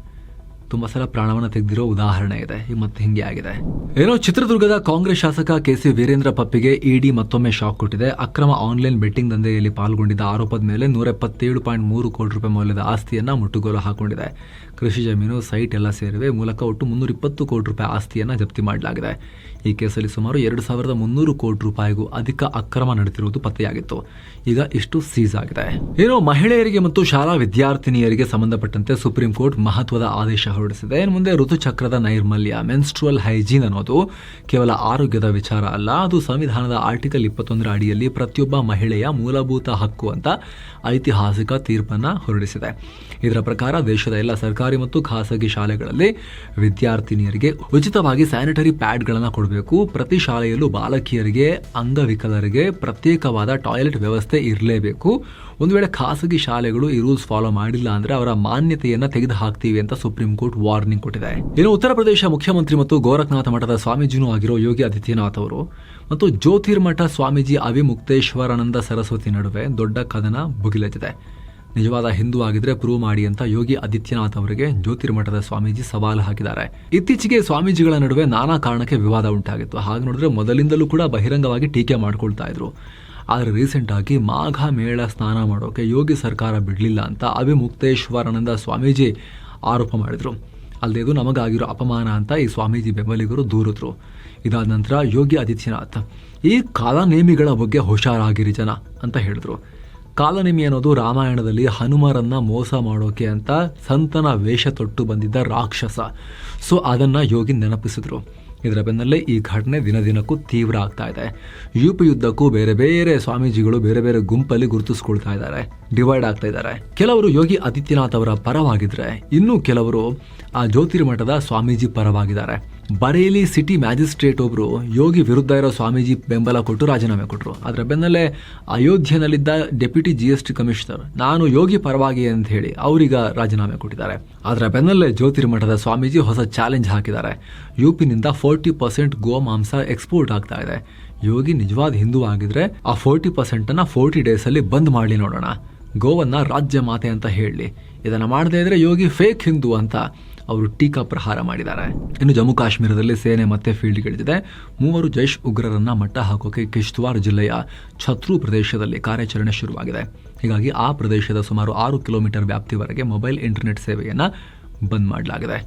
ತುಂಬ ಸಲ ಪ್ರಾಣವನ್ನು ತೆಗೆದಿರೋ ಉದಾಹರಣೆ ಇದೆ. ಮತ್ತೆ ಹಿಂಗೆ ಆಗಿದೆ. ಏನೋ ಚಿತ್ರದುರ್ಗದ ಕಾಂಗ್ರೆಸ್ ಶಾಸಕ KC ವೀರೇಂದ್ರ ಪಪ್ಪಿಗೆ ED ಮತ್ತೊಮ್ಮೆ ಶಾಕ್ ಕೊಟ್ಟಿದೆ. ಅಕ್ರಮ ಆನ್ಲೈನ್ ಬೆಟ್ಟಿಂಗ್ ದಂಧೆಯಲ್ಲಿ ಪಾಲ್ಗೊಂಡಿದ್ದ ಆರೋಪದ ಮೇಲೆ 177.3 ಕೋಟಿ ರೂಪಾಯಿ ಮೌಲ್ಯದ ಆಸ್ತಿಯನ್ನ ಮುಟ್ಟುಗೋಲು ಹಾಕೊಂಡಿದೆ. ಕೃಷಿ ಜಮೀನು, ಸೈಟ್ ಎಲ್ಲ ಸೇರಿವೆ ಮೂಲಕ ಒಟ್ಟು 320 ಕೋಟಿ ರೂಪಾಯಿ ಆಸ್ತಿಯನ್ನ ಜಪ್ತಿ ಮಾಡಲಾಗಿದೆ. ಈ ಕೇಸಲ್ಲಿ ಸುಮಾರು 2300 ಕೋಟಿ ರೂಪಾಯಿಗೂ ಅಧಿಕ ಅಕ್ರಮ ನಡೆದಿರುವುದು ಪತ್ತೆಯಾಗಿತ್ತು. ಈಗ ಇಷ್ಟು ಸೀಸ್ ಆಗಿದೆ. ಏನೋ ಮಹಿಳೆಯರಿಗೆ ಮತ್ತು ಶಾಲಾ ವಿದ್ಯಾರ್ಥಿನಿಯರಿಗೆ ಸಂಬಂಧಪಟ್ಟಂತೆ ಸುಪ್ರೀಂ ಕೋರ್ಟ್ ಮಹತ್ವದ ಆದೇಶ ಹೊರಡಿಸಿದೆ. ಇನ್ನು ಮುಂದೆ ಋತುಚಕ್ರದ ನೈರ್ಮಲ್ಯ, ಮೆನ್ಸ್ಟ್ರುವಲ್ ಹೈಜೀನ್ ಅನ್ನೋದು ಕೇವಲ ಆರೋಗ್ಯದ ವಿಚಾರ ಅಲ್ಲ, ಅದು ಸಂವಿಧಾನದ ಆರ್ಟಿಕಲ್ 21 ಅಡಿಯಲ್ಲಿ ಪ್ರತಿಯೊಬ್ಬ ಮಹಿಳೆಯ ಮೂಲಭೂತ ಹಕ್ಕು ಅಂತ ಐತಿಹಾಸಿಕ ತೀರ್ಪನ್ನ ಹೊರಡಿಸಿದೆ. ಇದರ ಪ್ರಕಾರ ದೇಶದ ಎಲ್ಲ ಸರ್ಕಾರಿ ಮತ್ತು ಖಾಸಗಿ ಶಾಲೆಗಳಲ್ಲಿ ವಿದ್ಯಾರ್ಥಿನಿಯರಿಗೆ ಉಚಿತವಾಗಿ ಸ್ಯಾನಿಟರಿ ಪ್ಯಾಡ್ಗಳನ್ನು ಕೊಡಬೇಕು. ಪ್ರತಿ ಶಾಲೆಯಲ್ಲೂ ಬಾಲಕಿಯರಿಗೆ, ಅಂಗವಿಕಲರಿಗೆ ಪ್ರತ್ಯೇಕವಾದ ಟಾಯ್ಲೆಟ್ ವ್ಯವಸ್ಥೆ ಇರಲೇಬೇಕು. ಒಂದು ವೇಳೆ ಖಾಸಗಿ ಶಾಲೆಗಳು ಈ ರೂಲ್ಸ್ ಫಾಲೋ ಮಾಡಿಲ್ಲ ಅಂದ್ರೆ ಅವರ ಮಾನ್ಯತೆಯನ್ನ ತೆಗೆದು ಹಾಕ್ತೀವಿ ಅಂತ ಸುಪ್ರೀಂ ಕೋರ್ಟ್ ವಾರ್ನಿಂಗ್ ಕೊಟ್ಟಿದೆ. ಇನ್ನು ಉತ್ತರ ಪ್ರದೇಶ ಮುಖ್ಯಮಂತ್ರಿ ಮತ್ತು ಗೋರಖನಾಥ ಮಠದ ಸ್ವಾಮೀಜಿನೂ ಆಗಿರೋ ಯೋಗಿ ಆದಿತ್ಯನಾಥ್ ಅವರು ಮತ್ತು ಜ್ಯೋತಿರ್ಮಠ ಸ್ವಾಮೀಜಿ ಅವಿಮುಕ್ತೇಶ್ವರಾನಂದ ಸರಸ್ವತಿ ನಡುವೆ ದೊಡ್ಡ ಕದನ ಭುಗಿಲೆದ್ದಿದೆ. ನಿಜವಾದ ಹಿಂದೂ ಆಗಿದ್ರೆ ಪ್ರೂವ್ ಮಾಡಿ ಅಂತ ಯೋಗಿ ಆದಿತ್ಯನಾಥ್ ಅವರಿಗೆ ಜ್ಯೋತಿರ್ಮಠದ ಸ್ವಾಮೀಜಿ ಸವಾಲು ಹಾಕಿದ್ದಾರೆ. ಇತ್ತೀಚೆಗೆ ಸ್ವಾಮೀಜಿಗಳ ನಡುವೆ ನಾನಾ ಕಾರಣಕ್ಕೆ ವಿವಾದ ಉಂಟಾಗಿತ್ತು. ಹಾಗೆ ನೋಡಿದ್ರೆ ಮೊದಲಿಂದಲೂ ಕೂಡ ಬಹಿರಂಗವಾಗಿ ಟೀಕೆ ಮಾಡ್ಕೊಳ್ತಾ ಇದ್ರು. ಆದರೆ ರೀಸೆಂಟ್ ಆಗಿ ಮಾಘ ಮೇಳ ಸ್ನಾನ ಮಾಡೋಕೆ ಯೋಗಿ ಸರ್ಕಾರ ಬಿಡಲಿಲ್ಲ ಅಂತ ಅವಿಮುಕ್ತೇಶ್ವರಾನಂದ ಸ್ವಾಮೀಜಿ ಆರೋಪ ಮಾಡಿದ್ರು. ಅಲ್ಲದೆ ಇದು ನಮಗಾಗಿರೋ ಅಪಮಾನ ಅಂತ ಈ ಸ್ವಾಮೀಜಿ ಬೆಂಬಲಿಗರು ದೂರಿದ್ರು. ಇದಾದ ನಂತರ ಯೋಗಿ ಆದಿತ್ಯನಾಥ್ ಈ ಕಾಲನೇಮಿಗಳ ಬಗ್ಗೆ ಹುಷಾರಾಗಿರಿ ಜನ ಅಂತ ಹೇಳಿದ್ರು. ಕಾಲನೇಮಿ ಅನ್ನೋದು ರಾಮಾಯಣದಲ್ಲಿ ಹನುಮರನ್ನ ಮೋಸ ಮಾಡೋಕೆ ಅಂತ ಸಂತನ ವೇಷ ತೊಟ್ಟು ಬಂದಿದ್ದ ರಾಕ್ಷಸ. ಸೊ ಅದನ್ನ ಯೋಗಿ ನೆನಪಿಸಿದ್ರು. ಇದರ ಬೆನ್ನಲ್ಲೇ ಈ ಘಟನೆ ದಿನದಿನಕ್ಕೂ ತೀವ್ರ ಆಗ್ತಾ ಇದೆ. ಯುಪಿ ಯುದ್ಧಕ್ಕೂ ಬೇರೆ ಬೇರೆ ಸ್ವಾಮೀಜಿಗಳು ಬೇರೆ ಬೇರೆ ಗುಂಪಲ್ಲಿ ಗುರುತಿಸ್ಕೊಳ್ತಾ ಇದ್ದಾರೆ, ಡಿವೈಡ್ ಆಗ್ತಾ ಇದ್ದಾರೆ. ಕೆಲವರು ಯೋಗಿ ಆದಿತ್ಯನಾಥ್ ಅವರ ಪರವಾಗಿದ್ರೆ ಇನ್ನು ಕೆಲವರು ಆ ಜ್ಯೋತಿರ್ಮಠದ ಸ್ವಾಮೀಜಿ ಪರವಾಗಿದ್ದಾರೆ. ಬರೇಲಿ ಸಿಟಿ ಮ್ಯಾಜಿಸ್ಟ್ರೇಟ್ ಒಬ್ರು ಯೋಗಿ ವಿರುದ್ಧ ಇರೋ ಸ್ವಾಮೀಜಿ ಬೆಂಬಲ ಕೊಟ್ಟು ರಾಜೀನಾಮೆ ಕೊಟ್ಟರು. ಅದರ ಬೆನ್ನಲ್ಲೇ ಅಯೋಧ್ಯೆನಲ್ಲಿದ್ದ ಡೆಪ್ಯೂಟಿ GST ಕಮಿಷನರ್ ನಾನು ಯೋಗಿ ಪರವಾಗಿ ಅಂತ ಹೇಳಿ ಅವರೀಗ ರಾಜೀನಾಮೆ ಕೊಟ್ಟಿದ್ದಾರೆ. ಅದರ ಬೆನ್ನಲ್ಲೇ ಜ್ಯೋತಿರ್ಮಠದ ಸ್ವಾಮೀಜಿ ಹೊಸ ಚಾಲೆಂಜ್ ಹಾಕಿದ್ದಾರೆ. ಯುಪಿನಿಂದ 40% ಗೋ ಮಾಂಸ ಎಕ್ಸ್ಪೋರ್ಟ್ ಆಗ್ತಾ ಇದೆ. ಯೋಗಿ ನಿಜವಾದ ಹಿಂದೂ ಆಗಿದ್ರೆ ಆ 40% 40 ಡೇಸ್ ಅಲ್ಲಿ ಬಂದ್ ಮಾಡಲಿ ನೋಡೋಣ. ಗೋವನ್ನ ರಾಜ್ಯ ಮಾತೆ ಅಂತ ಹೇಳಿ. ಇದನ್ನ ಮಾಡದೇ ಇದ್ರೆ ಯೋಗಿ ಫೇಕ್ ಹಿಂದೂ ಅಂತ ಅವರು ಟೀಕಾ ಪ್ರಹಾರ ಮಾಡಿದ್ದಾರೆ. ಇನ್ನು ಜಮ್ಮು ಕಾಶ್ಮೀರದಲ್ಲಿ ಸೇನೆ ಮತ್ತೆ ಫೀಲ್ಡ್ಗಿಳಿದಿದೆ. 3 ಜೈಷ್ ಉಗ್ರರನ್ನ ಮಟ್ಟ ಹಾಕೋಕೆ ಕಿಶ್ತವಾರ್ ಜಿಲ್ಲೆಯ ಛತ್ರೂ ಪ್ರದೇಶದಲ್ಲಿ ಕಾರ್ಯಾಚರಣೆ ಶುರುವಾಗಿದೆ. ಹೀಗಾಗಿ ಆ ಪ್ರದೇಶದ ಸುಮಾರು 6 ಕಿಲೋಮೀಟರ್ ವ್ಯಾಪ್ತಿವರೆಗೆ ಮೊಬೈಲ್ ಇಂಟರ್ನೆಟ್ ಸೇವೆಯನ್ನ ಬಂದ್ ಮಾಡಲಾಗಿದೆ.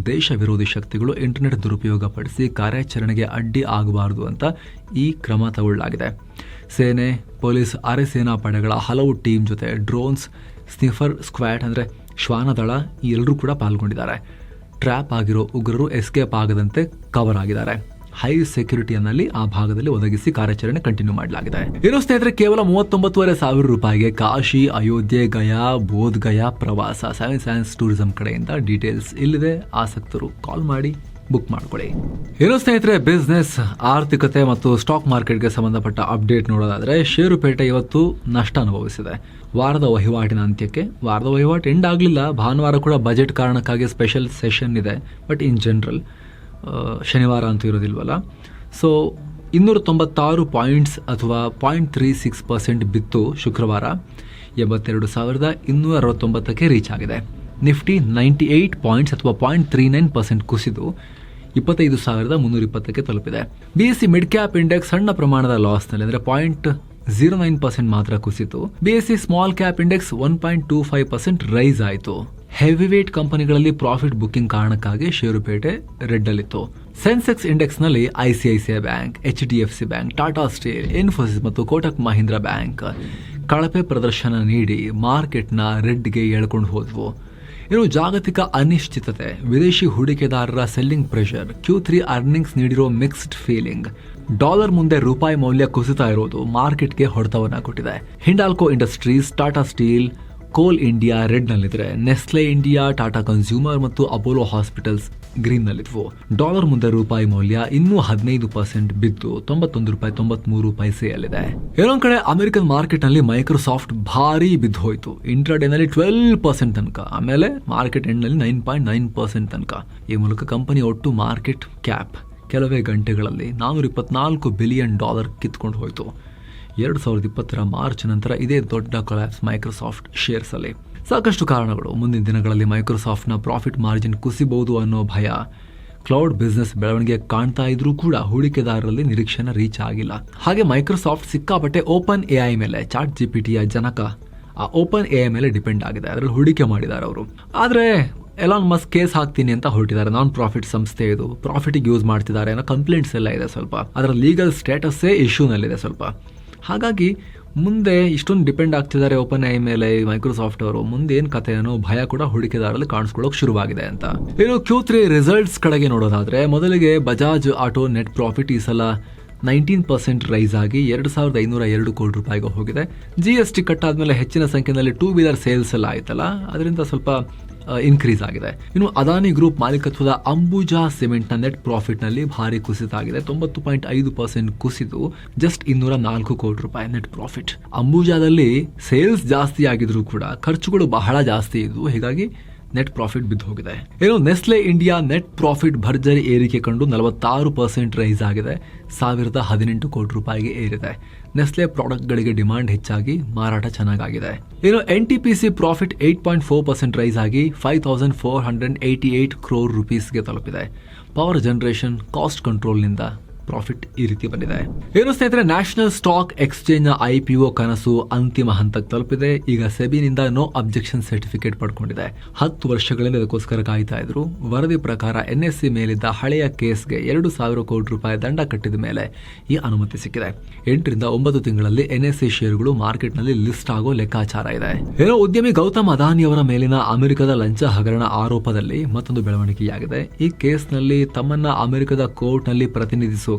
ದೇಶ ವಿರೋಧಿ ಶಕ್ತಿಗಳು ಇಂಟರ್ನೆಟ್ ದುರುಪಯೋಗ ಪಡಿಸಿ ಕಾರ್ಯಾಚರಣೆಗೆ ಅಡ್ಡಿ ಆಗಬಾರದು ಅಂತ ಈ ಕ್ರಮ ತಗೊಳ್ಳಲಾಗಿದೆ. ಸೇನೆ, ಪೊಲೀಸ್, ಅರೆ ಸೇನಾ ಪಡೆಗಳ ಹಲವು ಟೀಮ್ ಜೊತೆ ಡ್ರೋನ್ಸ್, ಸ್ನಿಫರ್ ಸ್ಕ್ವಾಡ್ ಅಂದರೆ ಶ್ವಾನದಳ ಎಲ್ಲರೂ ಕೂಡ ಪಾಲ್ಗೊಂಡಿದ್ದಾರೆ. ಟ್ರ್ಯಾಪ್ ಆಗಿರೋ ಉಗ್ರರು ಎಸ್ಕೇಪ್ ಆಗದಂತೆ ಕವರ್ ಆಗಿದ್ದಾರೆ. ಹೈ ಸೆಕ್ಯೂರಿಟಿಯಲ್ಲಿ ಆ ಭಾಗದಲ್ಲಿ ಒದಗಿಸಿ ಕಾರ್ಯಾಚರಣೆ ಕಂಟಿನ್ಯೂ ಮಾಡಲಾಗಿದೆ. ಇನ್ನು ಸ್ನೇಹಿತರೆ, ಕೇವಲ 39,500 ರೂಪಾಯಿಗೆ ಕಾಶಿ, ಅಯೋಧ್ಯೆ, ಗಯಾ, ಬೋಧ್ ಗಯಾ ಪ್ರವಾಸ ಸೈನ್ಸ್ ಸೈನ್ಸ್ ಟೂರಿಸಂ ಕಡೆಯಿಂದ ಡೀಟೇಲ್ಸ್ ಇಲ್ಲಿದೆ. ಆಸಕ್ತರು ಕಾಲ್ ಮಾಡಿ ಬುಕ್ ಮಾಡ್ಕೊಳ್ಳಿ. ಇನ್ನು ಸ್ನೇಹಿತರೆ, ಬಿಸ್ನೆಸ್, ಆರ್ಥಿಕತೆ ಮತ್ತು ಸ್ಟಾಕ್ ಮಾರ್ಕೆಟ್ಗೆ ಸಂಬಂಧಪಟ್ಟ ಅಪ್ಡೇಟ್ ನೋಡೋದಾದ್ರೆ ಷೇರುಪೇಟೆ ಇವತ್ತು ನಷ್ಟ ಅನುಭವಿಸಿದೆ. ವಾರದ ವಹಿವಾಟಿನ ಅಂತ್ಯಕ್ಕೆ ವಾರದ ವಹಿವಾಟು ಎಂಡ್ ಆಗಲಿಲ್ಲ. ಭಾನುವಾರ ಕೂಡ ಬಜೆಟ್ ಕಾರಣಕ್ಕಾಗಿ ಸ್ಪೆಷಲ್ ಸೆಷನ್ ಇದೆ. ಬಟ್ ಇನ್ ಜನರಲ್ ಶನಿವಾರ ಅಂತೂ ಇರೋದಿಲ್ವಲ್ಲ. ಸೊ 296 ಪಾಯಿಂಟ್ಸ್ ಅಥವಾ 0.36% ಬಿತ್ತು ಶುಕ್ರವಾರ. 72,269ಕ್ಕೆ ರೀಚ್ ಆಗಿದೆ. ನಿಫ್ಟಿ 98 ಪಾಯಿಂಟ್ಸ್ ಅಥವಾ 0.39% ಕುಸಿದು 25,320ಕ್ಕೆ ತಲುಪಿದೆ. BSE ಮಿಡ್ ಕ್ಯಾಪ್ ಇಂಡೆಕ್ಸ್ ಸಣ್ಣ ಪ್ರಮಾಣದ ಲಾಸ್ನಲ್ಲಿ ಅಂದರೆ 0.09% ಮಾತ್ರ ಕುಸಿತು. BSE small cap index 1.25% rise ಆಯಿತು. ಹೆವಿ ವೇಟ್ ಕಂಪನಿಗಳಲ್ಲಿ ಪ್ರಾಫಿಟ್ ಬುಕ್ಕಿಂಗ್ ಕಾರಣಕ್ಕಾಗಿ ಷೇರುಪೇಟೆ ರೆಡ್ ಅಲ್ಲಿತ್ತು. ಸೆನ್ಸೆಕ್ಸ್ ಇಂಡೆಕ್ಸ್ ನಲ್ಲಿ ICICI bank, HDFC bank, Tata steel, Infosys ಮತ್ತು ಕೋಟಕ್ ಮಹೀಂದ್ರ ಬ್ಯಾಂಕ್ ಕಳಪೆ ಪ್ರದರ್ಶನ ನೀಡಿ ಮಾರ್ಕೆಟ್ನ ರೆಡ್ಗೆ ಎಳ್ಕೊಂಡು ಹೋದ್ವು. ಇನ್ನು ಜಾಗತಿಕ ಅನಿಶ್ಚಿತತೆ, ವಿದೇಶಿ ಹೂಡಿಕೆದಾರರ ಸೆಲ್ಲಿಂಗ್ ಪ್ರೆಷರ್, Q3 ಅರ್ನಿಂಗ್ಸ್ ನೀಡಿರೋ ಮಿಕ್ಸ್ಡ್ ಫೀಲಿಂಗ್, ಡಾಲರ್ ಮುಂದೆ ರೂಪಾಯಿ ಮೌಲ್ಯ ಕುಸಿತಾ ಇರೋದು ಮಾರ್ಕೆಟ್ಗೆ ಹೊಡೆತವನ್ನ ಕೊಟ್ಟಿದೆ. Hindalco Industries, Tata Steel, Coal India red ನಲ್ಲಿದ್ರೆ, ನೆಸ್ಲೆ ಇಂಡಿಯಾ, ಟಾಟಾ ಕನ್ಸ್ಯೂಮರ್ ಮತ್ತು ಅಪೋಲೋ ಹಾಸ್ಪಿಟಲ್ಸ್ ಗ್ರೀನ್ ನಲ್ಲಿದ್ವು. ಡಾಲರ್ ಮುಂದೆ ರೂಪಾಯಿ ಮೌಲ್ಯ ಇನ್ನೂ 15% ಬಿದ್ದು $91.93 ಇನ್ನೊಂದ್ ಕಡೆ ಅಮೆರಿಕನ್ ಮಾರ್ಕೆಟ್ ನಲ್ಲಿ ಮೈಕ್ರೋಸಾಫ್ಟ್ ಭಾರಿ ಬಿದ್ದು ಹೋಯ್ತು. ಇಂಟ್ರಾಡೇ ನಲ್ಲಿ 12% ತನಕ, ಆಮೇಲೆ ಮಾರ್ಕೆಟ್ ಎಂಡ್ ನಲ್ಲಿ 9.9% ತನಕ. ಈ ಮೂಲಕ ಕಂಪನಿ ಒಟ್ಟು ಮಾರ್ಕೆಟ್ ಕ್ಯಾಪ್ ಕೆಲವೇ ಗಂಟೆಗಳಲ್ಲಿ $424 ಬಿಲಿಯನ್ ಕಿತ್ಕೊಂಡು ಹೋಯ್ತು. 2020 ಮಾರ್ಚ್ ನಂತರ ಇದೇ ದೊಡ್ಡ ಕೊಲ್ಯಾಪ್ಸ್ ಮೈಕ್ರೋಸಾಫ್ಟ್ ಶೇರ್ಸ್ ಅಲ್ಲಿ. ಸಾಕಷ್ಟು ಕಾರಣಗಳು. ಮುಂದಿನ ದಿನಗಳಲ್ಲಿ ಮೈಕ್ರೋಸಾಫ್ಟ್ನ ಪ್ರಾಫಿಟ್ ಮಾರ್ಜಿನ್ ಕುಸಿಬಹುದು ಅನ್ನೋ ಭಯ, ಕ್ಲೌಡ್ ಬಿಸ್ನೆಸ್ ಬೆಳವಣಿಗೆ ಕಾಣ್ತಾ ಇದ್ರೂ ಕೂಡ ಹೂಡಿಕೆದಾರರಲ್ಲಿ ನಿರೀಕ್ಷೆನ ರೀಚ್ ಆಗಿಲ್ಲ. ಹಾಗೆ ಮೈಕ್ರೋಸಾಫ್ಟ್ ಸಿಕ್ಕಾಪಟ್ಟೆ ಓಪನ್ AI ಮೇಲೆ, ಚಾಟ್ GPTಯ ಜನಕ ಆ ಓಪನ್ AI ಮೇಲೆ ಡಿಪೆಂಡ್ ಆಗಿದೆ. ಅದರಲ್ಲಿ ಹೂಡಿಕೆ ಮಾಡಿದ್ದಾರೆ ಅವರು. ಆದರೆ ಎಲಾನ್ ಮಸ್ಕ್ ಕೇಸ್ ಹಾಕ್ತೀನಿ ಅಂತ ಹೊರಟಿದ್ದಾರೆ. ನಾನ್ ಪ್ರಾಫಿಟ್ ಸಂಸ್ಥೆ ಇದು, ಪ್ರಾಫಿಟ್ಗೆ ಯೂಸ್ ಮಾಡ್ತಿದ್ದಾರೆ ಅನ್ನೋ ಕಂಪ್ಲೇಂಟ್ಸ್ ಎಲ್ಲ ಇದೆ. ಸ್ವಲ್ಪ ಅದರ ಲೀಗಲ್ ಸ್ಟೇಟಸ್ಸೇ ಇಶ್ಯೂನಲ್ಲಿದೆ ಸ್ವಲ್ಪ. ಹಾಗಾಗಿ ಮುಂದೆ ಇಷ್ಟೊಂದು ಡಿಪೆಂಡ್ ಆಗ್ತಿದ್ದಾರೆ ಓಪನ್ AI ಮೇಲೆ ಮೈಕ್ರೋಸಾಫ್ಟ್ ಅವರು. ಮುಂದೆ ಏನ್ ಕಥೆ ಅನ್ನೋ ಭಯ ಕೂಡ ಹೂಡಿಕೆದಾರರಲ್ಲಿ ಕಾಣಿಸ್ಕೊಳ್ಳೋಕೆ ಶುರುವಾಗಿದೆ ಅಂತ. ಇನ್ನು Q3 ರಿಸಲ್ಟ್ಸ್ ಕಡೆಗೆ ನೋಡೋದಾದ್ರೆ, ಮೊದಲಿಗೆ ಬಜಾಜ್ ಆಟೋ ನೆಟ್ ಪ್ರಾಫಿಟ್ ಈ ಸಲ 19% ರೈಸ್ ಆಗಿ 2,502 ಕೋಟಿ ರೂಪಾಯಿಗೆ ಹೋಗಿದೆ. GST ಕಟ್ ಆದ್ಮೇಲೆ ಹೆಚ್ಚಿನ ಸಂಖ್ಯೆಯಲ್ಲಿ ಟೂ ವೀಲರ್ ಸೇಲ್ಸ್ ಎಲ್ಲ ಆಯ್ತಲ್ಲ, ಅದರಿಂದ ಸ್ವಲ್ಪ ಇನ್ಕ್ರೀಸ್ ಆಗಿದೆ. ಇನ್ನು ಅದಾನಿ ಗ್ರೂಪ್ ಮಾಲೀಕತ್ವದ ಅಂಬುಜಾ ಸಿಮೆಂಟ್ ನ ನೆಟ್ ಪ್ರಾಫಿಟ್ ನಲ್ಲಿ ಭಾರಿ ಕುಸಿತ ಆಗಿದೆ. 90.5% ಕುಸಿದು ಜಸ್ಟ್ 204 ಕೋಟಿ ರೂಪಾಯಿ ನೆಟ್ ಪ್ರಾಫಿಟ್. ಅಂಬುಜಾದಲ್ಲಿ ಸೇಲ್ಸ್ ಜಾಸ್ತಿ ಆಗಿದ್ರು ಕೂಡ ಖರ್ಚುಗಳು ಬಹಳ ಜಾಸ್ತಿ ಇದ್ವು, ಹೀಗಾಗಿ ನೆಟ್ ಪ್ರಾಫಿಟ್ ಬಿದ್ದು ಹೋಗಿದೆ. ಏನು ನೆಸ್ಲೆ ಇಂಡಿಯಾ ನೆಟ್ ಪ್ರಾಫಿಟ್ ಭರ್ಜರಿ ಏರಿಕೆ ಕಂಡು 46% ರೈಸ್ ಆಗಿದೆ. 1,018 ಕೋಟಿ ರೂಪಾಯಿಗೆ ಏರಿದೆ. ನೆಸ್ಲೆ ಪ್ರಾಡಕ್ಟ್ಗಳಿಗೆ ಡಿಮಾಂಡ್ ಹೆಚ್ಚಾಗಿ ಮಾರಾಟ ಚೆನ್ನಾಗಿದೆ. ಏನು NTPC ಪ್ರಾಫಿಟ್ 8.4% ರೈಸ್ ಆಗಿ 5,488 ಕ್ರೋರ್ ರುಪೀಸ್ಗೆ ತಲುಪಿದೆ. ಪವರ್ ಜನರೇಷನ್ ಕಾಸ್ಟ್ ಕಂಟ್ರೋಲ್ನಿಂದ ಪ್ರಾಫಿಟ್ ಈ ರೀತಿ ಬಂದಿದೆ. ಏನು ಸ್ನೇಹಿತರೆ, ನ್ಯಾಷನಲ್ ಸ್ಟಾಕ್ ಎಕ್ಸ್ಚೇಂಜ್ ನ IPO ಕನಸು ಅಂತಿಮ ಹಂತಕ್ಕೆ ತಲುಪಿದೆ. ಈಗ ಸೆಬಿನಿಂದ ನೋ ಅಬ್ಜೆಕ್ಷನ್ ಸರ್ಟಿಫಿಕೇಟ್ ಪಡ್ಕೊಂಡಿದೆ. 10 ವರ್ಷಗಳಿಂದ ಇದಕ್ಕೋಸ್ಕರ ಕಾಯ್ತಾ ಇದ್ರು. ವರದಿ ಪ್ರಕಾರ NSE ಮೇಲಿದ್ದ ಹಳೆಯ ಕೇಸ್ಗೆ 2,000 ಕೋಟಿ ರೂಪಾಯಿ ದಂಡ ಕಟ್ಟಿದ ಮೇಲೆ ಈ ಅನುಮತಿ ಸಿಕ್ಕಿದೆ. 8 ರಿಂದ 9 ತಿಂಗಳಲ್ಲಿ NSE ಷೇರುಗಳು ಮಾರ್ಕೆಟ್ ನಲ್ಲಿ ಲಿಸ್ಟ್ ಆಗೋ ಲೆಕ್ಕಾಚಾರ ಇದೆ. ಏನೋ ಉದ್ಯಮಿ ಗೌತಮ್ ಅದಾನಿ ಅವರ ಮೇಲಿನ ಅಮೆರಿಕದ ಲಂಚ ಹಗರಣ ಆರೋಪದಲ್ಲಿ ಮತ್ತೊಂದು ಬೆಳವಣಿಗೆಯಾಗಿದೆ. ಈ ಕೇಸ್ನಲ್ಲಿ ತಮ್ಮನ್ನ ಅಮೆರಿಕದ ಕೋರ್ಟ್ ನಲ್ಲಿ ಪ್ರತಿನಿಧಿಸುವ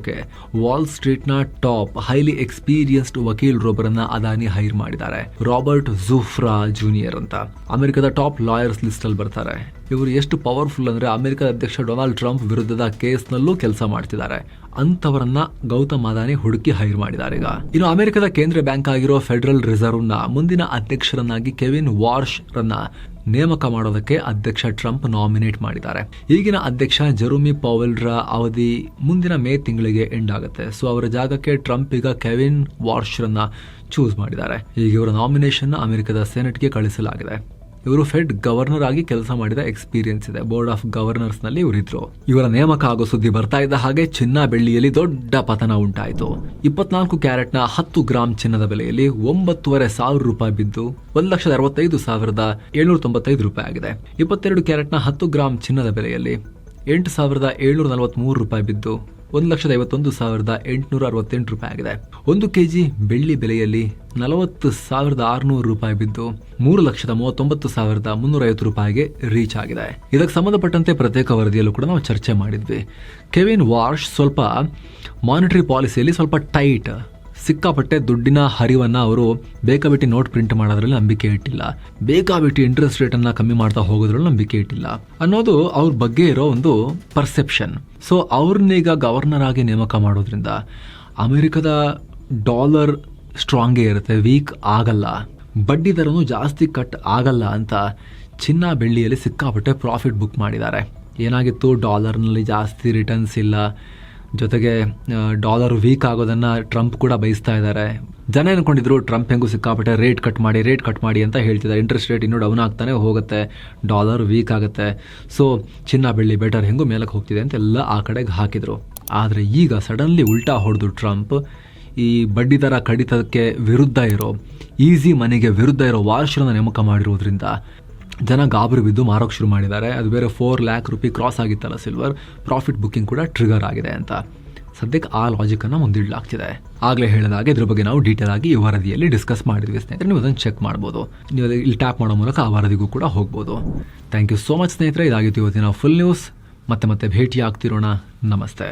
ವಾಲ್ ಸ್ಟ್ರೀಟ್ ನ ಟಾಪ್ ಹೈಲಿ ಎಕ್ಸ್ಪೀರಿಯನ್ಸ್ಡ್ ವಕೀಲರೊಬ್ಬರನ್ನ ಅದಾನಿ ಹೈರ್ ಮಾಡಿದ್ದಾರೆ. ರಾಬರ್ಟ್ ಜುಫ್ರಾ ಜೂನಿಯರ್ ಅಂತ ಅಮೆರಿಕದ ಟಾಪ್ ಲಾಯರ್ಸ್ ಲಿಸ್ಟ್ ಅಲ್ಲಿ ಬರ್ತಾರೆ. ಇವರು ಎಷ್ಟು ಪವರ್ಫುಲ್ ಅಂದ್ರೆ ಅಮೆರಿಕದ ಅಧ್ಯಕ್ಷ ಡೊನಾಲ್ಡ್ ಟ್ರಂಪ್ ವಿರುದ್ಧದ ಕೇಸ್ ನಲ್ಲೂ ಕೆಲಸ ಮಾಡ್ತಿದ್ದಾರೆ. ಅಂತವರನ್ನ ಗೌತಮ್ ಅದಾನಿ ಹುಡುಕಿ ಹೈರ್ ಮಾಡಿದ್ದಾರೆ. ಈಗ ಇನ್ನು ಅಮೆರಿಕದ ಕೇಂದ್ರ ಬ್ಯಾಂಕ್ ಆಗಿರೋ ಫೆಡರಲ್ ರಿಸರ್ವ್ ನ ಮುಂದಿನ ಅಧ್ಯಕ್ಷರನ್ನಾಗಿ ಕೆವಿನ್ ವಾರ್ಷ್ ರನ್ನ ನೇಮಕ ಮಾಡೋದಕ್ಕೆ ಅಧ್ಯಕ್ಷ ಟ್ರಂಪ್ ನಾಮಿನೇಟ್ ಮಾಡಿದ್ದಾರೆ. ಈಗಿನ ಅಧ್ಯಕ್ಷ ಜೆರೋಮಿ ಪವೆಲ್ ರ ಅವಧಿ ಮುಂದಿನ ಮೇ ತಿಂಗಳಿಗೆ ಎಂಡ್ ಆಗುತ್ತೆ. ಸೊ ಅವರ ಜಾಗಕ್ಕೆ ಟ್ರಂಪ್ ಈಗ ಕೆವಿನ್ ವಾರ್ಷ್ ರನ್ನ ಚೂಸ್ ಮಾಡಿದ್ದಾರೆ. ಈಗ ಇವರ ನಾಮಿನೇಷನ್ ಅಮೆರಿಕದ ಸೆನೆಟ್ಗೆ ಕಳಿಸಲಾಗಿದೆ. ಇವರು ಫೆಡ್ ಗವರ್ನರ್ ಆಗಿ ಕೆಲಸ ಮಾಡಿದ ಎಕ್ಸ್ಪೀರಿಯನ್ಸ್ ಇದೆ. ಬೋರ್ಡ್ ಆಫ್ ಗವರ್ನರ್ಸ್ ನಲ್ಲಿ ಇವರಿದ್ರು. ಇವರ ನೇಮಕ ಆಗೋ ಸುದ್ದಿ ಬರ್ತಾ ಇದ್ದ ಹಾಗೆ ಚಿನ್ನ ಬೆಳ್ಳಿಯಲ್ಲಿ ದೊಡ್ಡ ಪತನ ಉಂಟಾಯಿತು. 24 ಕ್ಯಾರೆಟ್ ನ 10 ಗ್ರಾಂ ಚಿನ್ನದ ಬೆಲೆಯಲ್ಲಿ 9,500 ರೂಪಾಯಿ ಬಿದ್ದು 1,65,795 ರೂಪಾಯಿ ಆಗಿದೆ. 22 ಕ್ಯಾರೆಟ್ ನ 10 ಗ್ರಾಂ ಚಿನ್ನದ ಬೆಲೆಯಲ್ಲಿ 8,743 ರೂಪಾಯಿ ಬಿದ್ದು 1,51,868 ರೂಪಾಯಿ ಆಗಿದೆ. 1 ಕೆಜಿ ಬೆಳ್ಳಿ ಬೆಲೆಯಲ್ಲಿ 40,600 ರೂಪಾಯಿ ಬಿದ್ದು 3,39,350 ರೂಪಾಯಿಗೆ ರೀಚ್ ಆಗಿದೆ. ಇದಕ್ಕೆ ಸಂಬಂಧಪಟ್ಟಂತೆ ಪ್ರತ್ಯೇಕ ವರದಿಯಲ್ಲೂ ಕೂಡ ನಾವು ಚರ್ಚೆ ಮಾಡಿದ್ವಿ. ಕೆವಿನ್ ವಾರ್ಷ್ ಸ್ವಲ್ಪ ಮಾನಿಟರಿ ಪಾಲಿಸಿಯಲ್ಲಿ ಸ್ವಲ್ಪ ಟೈಟ್, ಸಿಕ್ಕಾಪಟ್ಟೆ ದುಡ್ಡಿನ ಹರಿವನ್ನ ಅವರು ಬೇಕಾಬಿಟ್ಟಿ ನೋಟ್ ಪ್ರಿಂಟ್ ಮಾಡೋದ್ರಲ್ಲಿ ನಂಬಿಕೆ ಇಟ್ಟಿಲ್ಲ, ಬೇಕಾಬಿಟ್ಟಿ ಇಂಟ್ರೆಸ್ಟ್ ರೇಟ್ ಅನ್ನ ಕಮ್ಮಿ ಮಾಡ್ತಾ ಹೋಗೋದ್ರಲ್ಲಿ ನಂಬಿಕೆ ಇಟ್ಟಿಲ್ಲ ಅನ್ನೋದು ಅವ್ರ ಬಗ್ಗೆ ಇರೋ ಒಂದು ಪರ್ಸೆಪ್ಷನ್. ಸೊ ಅವ್ರನ್ನೀಗ ಗವರ್ನರ್ ಆಗಿ ನೇಮಕ ಮಾಡೋದ್ರಿಂದ ಅಮೆರಿಕದ ಡಾಲರ್ ಸ್ಟ್ರಾಂಗೇ ಇರುತ್ತೆ, ವೀಕ್ ಆಗಲ್ಲ, ಬಡ್ಡಿ ದರನೂ ಜಾಸ್ತಿ ಕಟ್ ಆಗಲ್ಲ ಅಂತ ಚಿನ್ನ ಬೆಳ್ಳಿಯಲ್ಲಿ ಸಿಕ್ಕಾಪಟ್ಟೆ ಪ್ರಾಫಿಟ್ ಬುಕ್ ಮಾಡಿದ್ದಾರೆ. ಏನಾಗಿತ್ತು, ಡಾಲರ್ನಲ್ಲಿ ಜಾಸ್ತಿ ರಿಟರ್ನ್ಸ್ ಇಲ್ಲ, ಜೊತೆಗೆ ಡಾಲರ್ ವೀಕ್ ಆಗೋದನ್ನ ಟ್ರಂಪ್ ಕೂಡ ಬಯಸ್ತಾ ಇದ್ದಾರೆ. ಜನ ಅನ್ಕೊಂಡಿದ್ರು ಟ್ರಂಪ್ ಹೆಂಗೂ ಸಿಕ್ಕಾಪಟ್ಟೆ ರೇಟ್ ಕಟ್ ಮಾಡಿ ಅಂತ ಹೇಳ್ತಿದ್ದಾರೆ. ಇಂಟ್ರೆಸ್ಟ್ ರೇಟ್ ಇನ್ನೂ ಡೌನ್ ಆಗ್ತಾನೆ ಹೋಗುತ್ತೆ, ಡಾಲರ್ ವೀಕ್ ಆಗುತ್ತೆ, ಸೊ ಚಿನ್ನ ಬೆಳ್ಳಿ ಬೆಟರ್ ಹೆಂಗೂ ಮೇಲಕ್ಕೆ ಹೋಗ್ತಿದೆ ಅಂತ ಎಲ್ಲ ಆ ಕಡೆಗೆ ಹಾಕಿದ್ರು. ಆದರೆ ಈಗ ಸಡನ್ಲಿ ಉಲ್ಟಾ ಹೊಡೆದು ಟ್ರಂಪ್ ಈ ಬಡ್ಡಿ ದರ ಕಡಿತಕ್ಕೆ ವಿರುದ್ಧ ಇರೋ, ಈಸಿ ಮನಿಗೆ ವಿರುದ್ಧ ಇರೋ ವಾರ್ಷನ ನೇಮಕ ಮಾಡಿರೋದ್ರಿಂದ ಜನ ಗಾಬರಿ ಬಿದ್ದು ಮಾರೋಕೆ ಶುರು ಮಾಡಿದ್ದಾರೆ. ಅದು ಬೇರೆ 4 lakh ರೂಪಾಯಿ ಕ್ರಾಸ್ ಆಗಿತ್ತಲ್ಲ ಸಿಲ್ವರ್, ಪ್ರಾಫಿಟ್ ಬುಕ್ಕಿಂಗ್ ಕೂಡ ಟ್ರಿಗರ್ ಆಗಿದೆ ಅಂತ ಸದ್ಯಕ್ಕೆ ಆ ಲಾಜಿಕ್ ಅನ್ನ ಮುಂದಿಡಲಾಗ್ತಿದೆ. ಆಗಲೇ ಹೇಳಿದಾಗೆ ಇದ್ರ ಬಗ್ಗೆ ನಾವು ಡೀಟೇಲ್ ಆಗಿ ಈ ವರದಿಯಲ್ಲಿ ಡಿಸ್ಕಸ್ ಮಾಡಿದ್ವಿ ಸ್ನೇಹಿತರೆ. ನೀವು ಅದನ್ನು ಚೆಕ್ ಮಾಡ್ಬೋದು. ನೀವು ಇಲ್ಲಿ ಟ್ಯಾಪ್ ಮಾಡೋ ಮೂಲಕ ಆ ವರದಿಗೂ ಕೂಡ ಹೋಗ್ಬೋದು. ಥ್ಯಾಂಕ್ ಯು ಸೋ ಮಚ್ ಸ್ನೇಹಿತರೆ. ಇದಾಗಿತ್ತು ಇವತ್ತಿನ ಫುಲ್ ನ್ಯೂಸ್. ಮತ್ತೆ ಭೇಟಿ ಆಗ್ತಿರೋಣ. ನಮಸ್ತೆ.